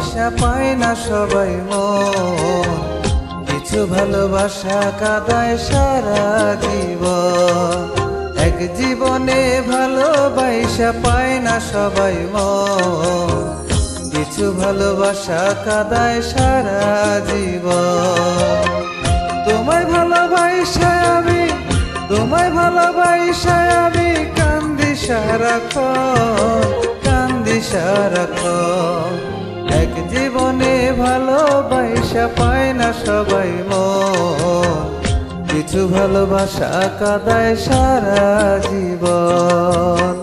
ভালোবাসা পায় না সবাই মন, কিছু ভালোবাসা কাঁদায় সারা জীবন। এক জীবনে ভালোবাসা পায় না সবাই মন, কিছু ভালোবাসা কাঁদায় সারা জীবন। তোমায় ভালোবাসায় আমি, তোমায় ভালোবাসায় আমি কান্দি সারাক্ষণ, কান্দি সারাক্ষণ। এক জীবনে ভালোবাসা পায় না সবাই মন, কিছু ভালোবাসা কাঁদায় সারা জীবন।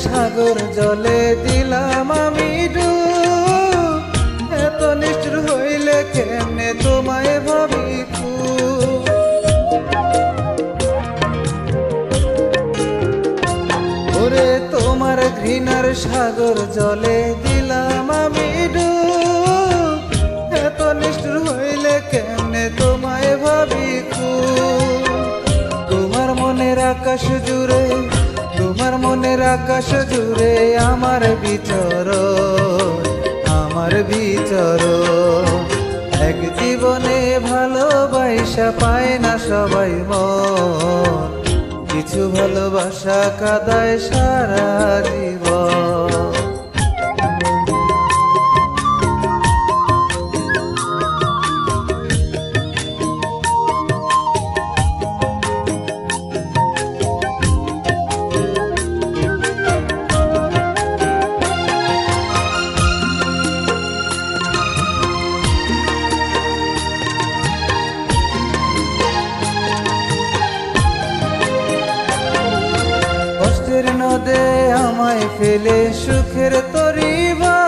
সাগর জলে দিলাম আমি ডুব, এত নিষ্ঠুর হইলে কেমনে তোমায় ভাবি খুব। ওরে তোমার ঘৃণার সাগর জলে দিলাম আমি ডুব, এত নিষ্ঠুর হইলে কেমনে তোমায় ভাবি খুব। তোমার মনের আকাশ জুড়ে, তোমার মনের আকাশ জুড়ে আমার বিচরণ, আমার বিচরণ। এক জীবনে ভালোবাসা পায় না সবাই মন, কিছু ভালোবাসা কাঁদায় সারা জীবন। কষ্টের নদে আমায় ফেলে সুখের তরিবা,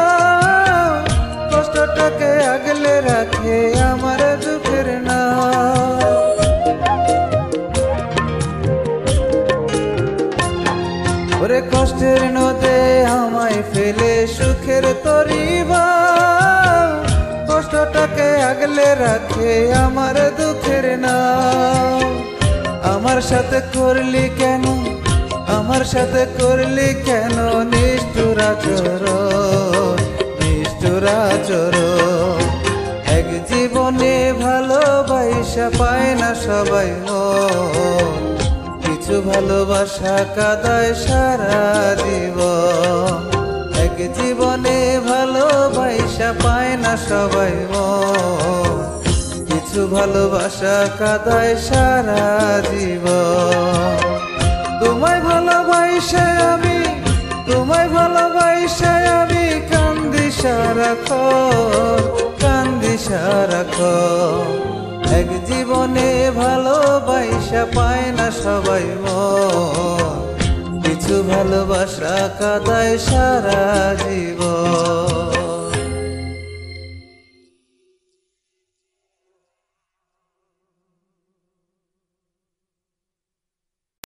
কষ্টটাকে আগলে রাখে আমার দুঃখের না। ওরে কষ্টের নদে আমায় ফেলে সুখের তরিবা, কষ্টটাকে আগলে রাখে আমার দুঃখের না। আমার সাথে করলি কেন, আমার সাথে করলি কেন নিষ্ঠুর আচরণ, নিষ্ঠুর আচরণ। এক জীবনে ভালোবাসা পায় না সবাই মন, কিছু ভালোবাসা কাঁদায় সারা জীবন। এক জীবনে ভালোবাসা পায় না সবাই মন, কিছু ভালোবাসা কাঁদায় সারা জীবন। তোমায় ভালোবাসায় আমি, তোমায় ভালোবাসায় আমি কান্দি সারাক্ষণ, কান্দি সারাক্ষণ। এক জীবনে ভালোবাসা পায় না সবাই মন, কিছু ভালোবাসা কাঁদায় সারা জীবন।